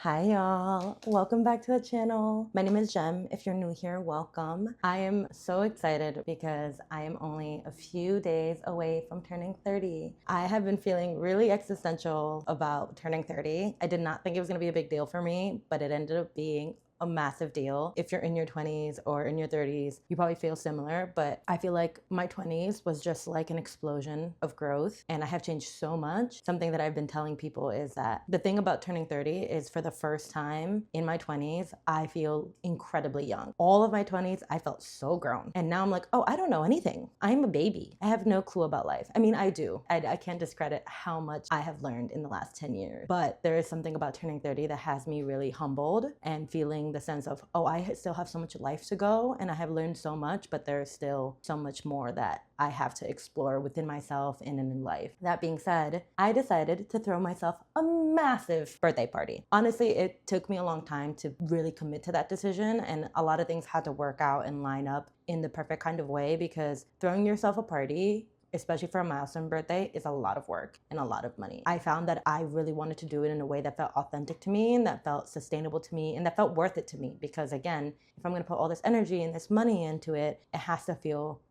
Hi y'all, welcome back to the channel. My name is Jem. If you're new here, welcome. I am so excited because I am only a few days away from turning 30. I have been feeling really existential about turning 30. I did not think it was gonna be a big deal for me, but it ended up being a massive deal. If you're in your 20s or in your 30s, you probably feel similar, but I feel like my 20s was just like an explosion of growth and I have changed so much. Something that I've been telling people is that the thing about turning 30 is for the first time in my 20s, I feel incredibly young. All of my 20s, I felt so grown. And now I'm like, oh, I don't know anything. I'm a baby. I have no clue about life. I mean, I do. I can't discredit how much I have learned in the last 10 years. But there is something about turning 30 that has me really humbled and feeling the sense of, oh, I still have so much life to go and I have learned so much, but there's still so much more that I have to explore within myself and in life. That being said, I decided to throw myself a massive birthday party. Honestly, it took me a long time to really commit to that decision, and a lot of things had to work out and line up in the perfect kind of way, because throwing yourself a party, especially for a milestone birthday, is a lot of work and a lot of money. I found that I really wanted to do it in a way that felt authentic to me and that felt sustainable to me and that felt worth it to me, because again, if I'm gonna put all this energy and this money into it, it has to feel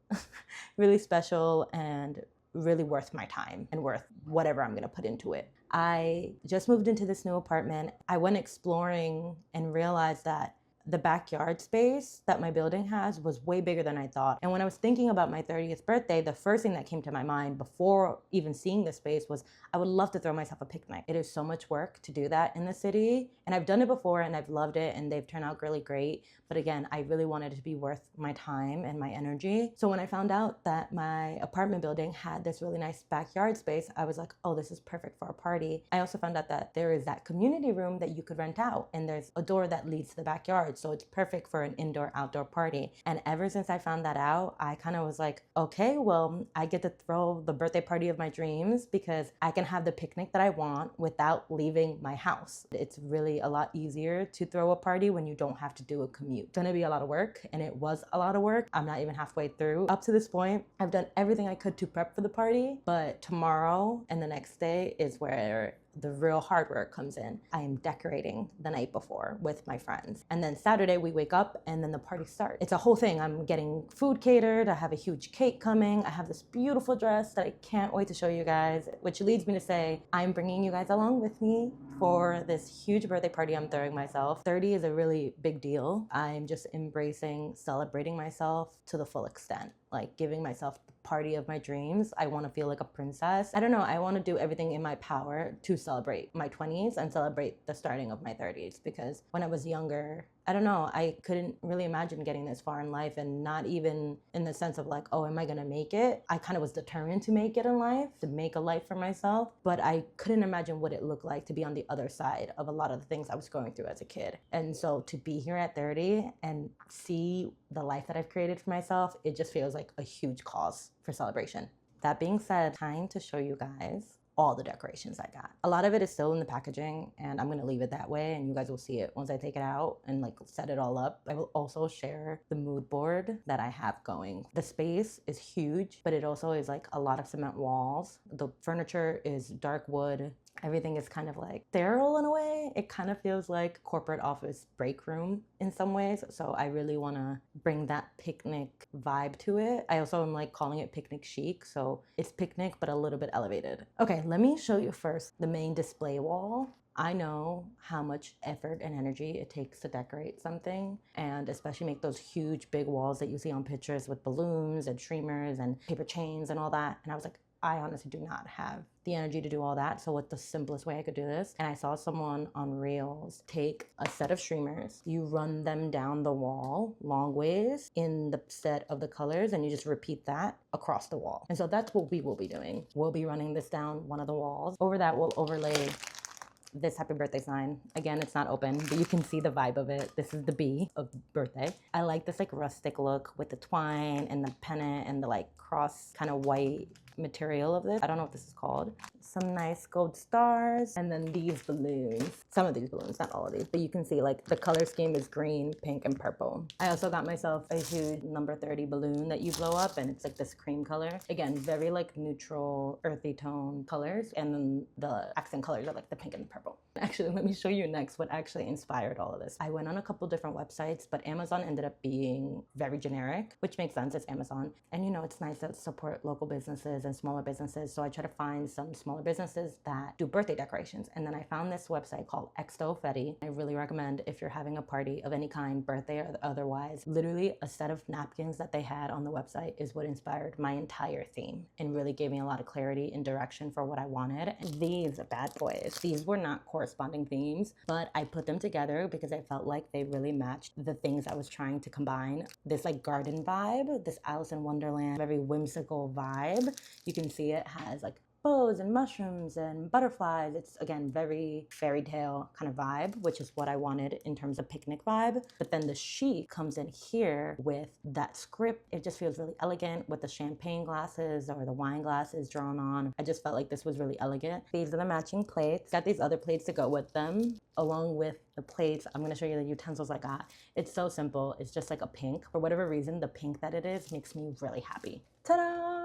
really special and really worth my time and worth whatever I'm gonna put into it. I just moved into this new apartment. I went exploring and realized that the backyard space that my building has was way bigger than I thought. And when I was thinking about my 30th birthday, the first thing that came to my mind before even seeing the space was, I would love to throw myself a picnic. It is so much work to do that in the city. And I've done it before and I've loved it and they've turned out really great. But again, I really wanted it to be worth my time and my energy. So when I found out that my apartment building had this really nice backyard space, I was like, oh, this is perfect for a party. I also found out that there is that community room that you could rent out and there's a door that leads to the backyard. So it's perfect for an indoor-outdoor party. And ever since I found that out, I kind of was like, okay, well, I get to throw the birthday party of my dreams because I can have the picnic that I want without leaving my house. It's really a lot easier to throw a party when you don't have to do a commute. It's gonna be a lot of work, and it was a lot of work. I'm not even halfway through. Up to this point, I've done everything I could to prep for the party, but tomorrow and the next day is where the real hard work comes in. I am decorating the night before with my friends. And then Saturday we wake up and then the party starts. It's a whole thing. I'm getting food catered. I have a huge cake coming. I have this beautiful dress that I can't wait to show you guys, which leads me to say, I'm bringing you guys along with me for this huge birthday party I'm throwing myself. 30 is a really big deal. I'm just embracing celebrating myself to the full extent, like giving myself the party of my dreams. I want to feel like a princess. I don't know. I want to do everything in my power to celebrate my 20s and celebrate the starting of my 30s, because when I was younger, I don't know, I couldn't really imagine getting this far in life, and not even in the sense of like, oh, am I gonna make it? I kind of was determined to make it in life, to make a life for myself, but I couldn't imagine what it looked like to be on the other side of a lot of the things I was going through as a kid. And so to be here at 30 and see the life that I've created for myself, it just feels like a huge cause for celebration. That being said, time to show you guys all the decorations I got. A lot of it is still in the packaging and I'm gonna leave it that way and you guys will see it once I take it out and like set it all up. I will also share the mood board that I have going. The space is huge, but it also is like a lot of cement walls. The furniture is dark wood. Everything is kind of like sterile in a way. It kind of feels like corporate office break room in some ways. So I really want to bring that picnic vibe to it. I also am like calling it picnic chic. So it's picnic, but a little bit elevated. Okay, let me show you first the main display wall. I know how much effort and energy it takes to decorate something, and especially make those huge big walls that you see on pictures with balloons and streamers and paper chains and all that. And I was like, I honestly do not have the energy to do all that. So what's the simplest way I could do this? And I saw someone on Reels take a set of streamers, you run them down the wall long ways in the set of the colors, and you just repeat that across the wall. And so that's what we will be doing. We'll be running this down one of the walls. Over that, we'll overlay this happy birthday sign. Again, it's not open, but you can see the vibe of it. This is the B of birthday. I like this like rustic look with the twine and the pennant and the like cross kind of white material of this. I don't know what this is called. some nice gold stars, and then these balloons. Some of these balloons, not all of these, but you can see like the color scheme is green, pink, and purple. I also got myself a huge number 30 balloon that you blow up, and it's like this cream color. Again, very like neutral, earthy tone colors, and then the accent colors are like the pink and the purple. Actually, let me show you next what actually inspired all of this. I went on a couple different websites, but Amazon ended up being very generic, which makes sense, it's Amazon. And you know, it's nice to support local businesses and smaller businesses, so I try to find some smaller businesses that do birthday decorations. And then I found this website called Fetti. I really recommend if you're having a party of any kind, birthday or otherwise. Literally a set of napkins that they had on the website is what inspired my entire theme and really gave me a lot of clarity and direction for what I wanted. And these bad boys, these were not corresponding themes, but I put them together because I felt like they really matched the things I was trying to combine. This like garden vibe, this Alice in Wonderland, very whimsical vibe. You can see it has like bows and mushrooms and butterflies. It's again very fairy tale kind of vibe, which is what I wanted in terms of picnic vibe. But then the sheet comes in here with that script. It just feels really elegant with the champagne glasses or the wine glasses drawn on. I just felt like this was really elegant. These are the matching plates. Got these other plates to go with them. Along with the plates, I'm gonna show you the utensils I got. It's so simple. It's just like a pink. For whatever reason, the pink that it is makes me really happy. Ta-da!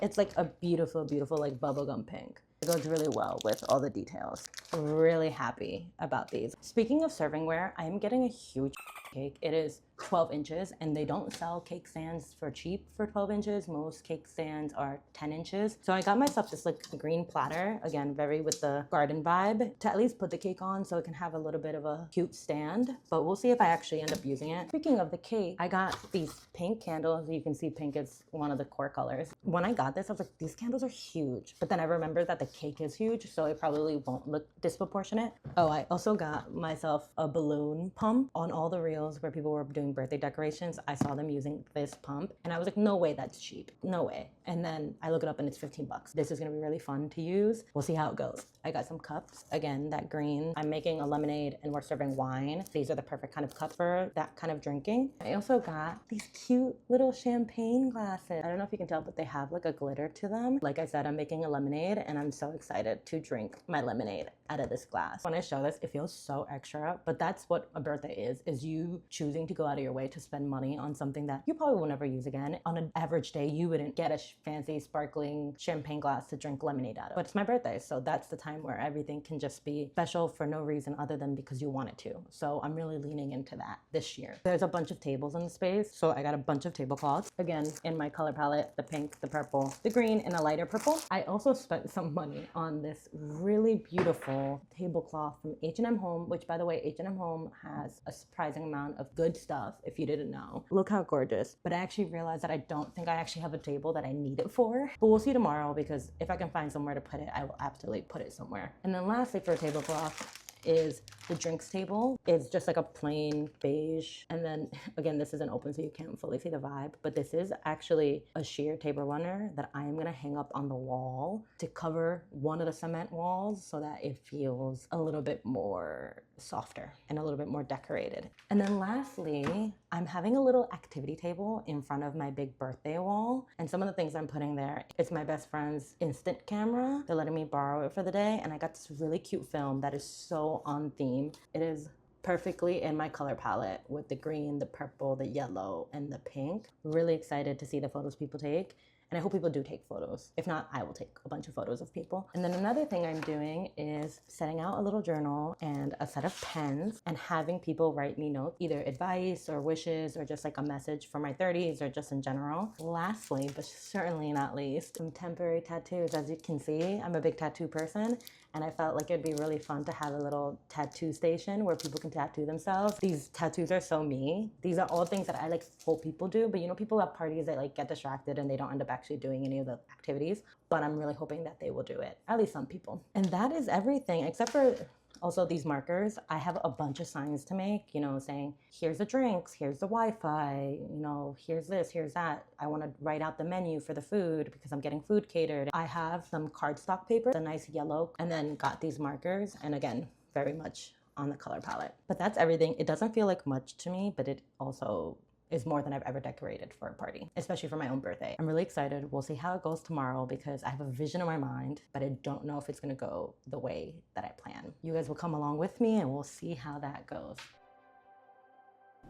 It's like a beautiful, beautiful like bubblegum pink. It goes really well with all the details. Really happy about these. Speaking of servingware, I am getting a huge cake. It is 12 inches and they don't sell cake stands for cheap for 12 inches. Most cake stands are 10 inches. So I got myself this like green platter, again, very with the garden vibe, to at least put the cake on so it can have a little bit of a cute stand, but we'll see if I actually end up using it. Speaking of the cake, I got these pink candles. You can see pink is one of the core colors. When I got this, I was like, these candles are huge, but then I remembered that the cake is huge, so it probably won't look disproportionate. Oh, I also got myself a balloon pump. On all the reels where people were doing birthday decorations, I saw them using this pump and I was like, no way that's cheap, no way. And then I look it up and it's 15 bucks. This is gonna be really fun to use. We'll see how it goes. I got some cups, again, that green. I'm making a lemonade and we're serving wine. These are the perfect kind of cup for that kind of drinking. I also got these cute little champagne glasses. I don't know if you can tell, but they have like a glitter to them. Like I said, I'm making a lemonade and I'm so excited to drink my lemonade out of this glass. When I show this, it feels so extra, but that's what a birthday is you choosing to go out of your way to spend money on something that you probably will never use again. On an average day, you wouldn't get a fancy sparkling champagne glass to drink lemonade out of. But it's my birthday, so that's the time where everything can just be special for no reason other than because you want it to. So I'm really leaning into that this year. There's a bunch of tables in the space, so I got a bunch of tablecloths. Again, in my color palette, the pink, the purple, the green, and a lighter purple. I also spent some money on this really beautiful tablecloth from H&M Home, which by the way, H&M Home has a surprising amount of good stuff if you didn't know. Look how gorgeous. But I actually realized that I don't think I actually have a table that I need it for. But we'll see tomorrow because if I can find somewhere to put it, I will absolutely put it somewhere. And then lastly for a tablecloth is the drinks table. It's just like a plain beige. And then again, this isn't open so you can't fully see the vibe, but this is actually a sheer table runner that I am gonna hang up on the wall to cover one of the cement walls so that it feels a little bit more softer and a little bit more decorated. And then lastly, I'm having a little activity table in front of my big birthday wall. And some of the things I'm putting there, it's my best friend's instant camera. They're letting me borrow it for the day. And I got this really cute film that is so on theme. It is perfectly in my color palette with the green, the purple, the yellow, and the pink. Really excited to see the photos people take. And I hope people do take photos. If not, I will take a bunch of photos of people. And then another thing I'm doing is setting out a little journal and a set of pens and having people write me notes, either advice or wishes or just like a message for my 30s or just in general. Lastly, but certainly not least, some temporary tattoos. As you can see, I'm a big tattoo person. And I felt like it'd be really fun to have a little tattoo station where people can tattoo themselves. These tattoos are so me. These are all things that I like hope people do, but you know, people at parties that like get distracted and they don't end up actually doing any of the activities, but I'm really hoping that they will do it, at least some people. And that is everything, except for also these markers. I have a bunch of signs to make, you know, saying, here's the drinks, here's the Wi-Fi, you know, here's this, here's that. I want to write out the menu for the food because I'm getting food catered. I have some cardstock paper, a nice yellow, and then got these markers. And again, very much on the color palette. But that's everything. It doesn't feel like much to me, but it also is more than I've ever decorated for a party, especially for my own birthday. I'm really excited. We'll see how it goes tomorrow because I have a vision in my mind, but I don't know if it's gonna go the way that I plan. You guys will come along with me and we'll see how that goes.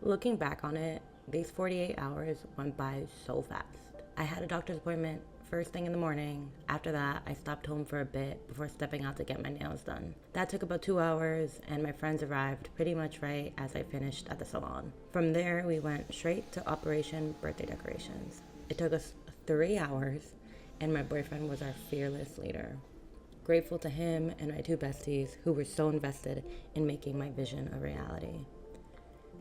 Looking back on it, these 48 hours went by so fast. I had a doctor's appointment first thing in the morning. After that, I stopped home for a bit before stepping out to get my nails done. That took about 2 hours, and my friends arrived pretty much right as I finished at the salon. From there, we went straight to Operation Birthday Decorations. It took us 3 hours, and my boyfriend was our fearless leader. Grateful to him and my 2 besties who were so invested in making my vision a reality.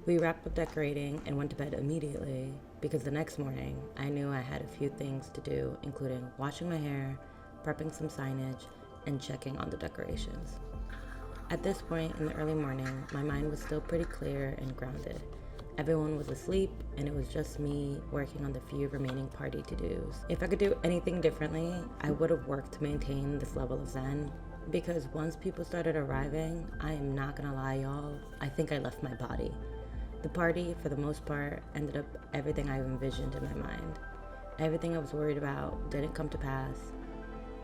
We wrapped up decorating and went to bed immediately because the next morning I knew I had a few things to do, including washing my hair, prepping some signage, and checking on the decorations. At this point in the early morning, my mind was still pretty clear and grounded. Everyone was asleep and it was just me working on the few remaining party to-dos. If I could do anything differently, I would have worked to maintain this level of zen, because once people started arriving, I am not gonna lie y'all, I think I left my body. The party, for the most part, ended up everything I envisioned in my mind. Everything I was worried about didn't come to pass.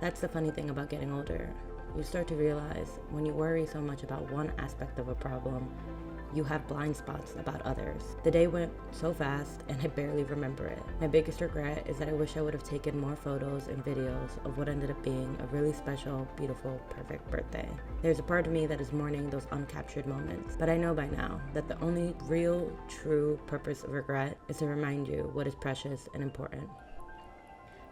That's the funny thing about getting older. You start to realize when you worry so much about one aspect of a problem, you have blind spots about others. The day went so fast and I barely remember it. My biggest regret is that I wish I would have taken more photos and videos of what ended up being a really special, beautiful, perfect birthday. There's a part of me that is mourning those uncaptured moments, but I know by now that the only real, true purpose of regret is to remind you what is precious and important.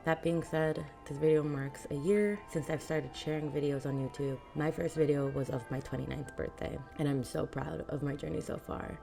That being said, this video marks a year since I've started sharing videos on YouTube. My first video was of my 29th birthday, and I'm so proud of my journey so far.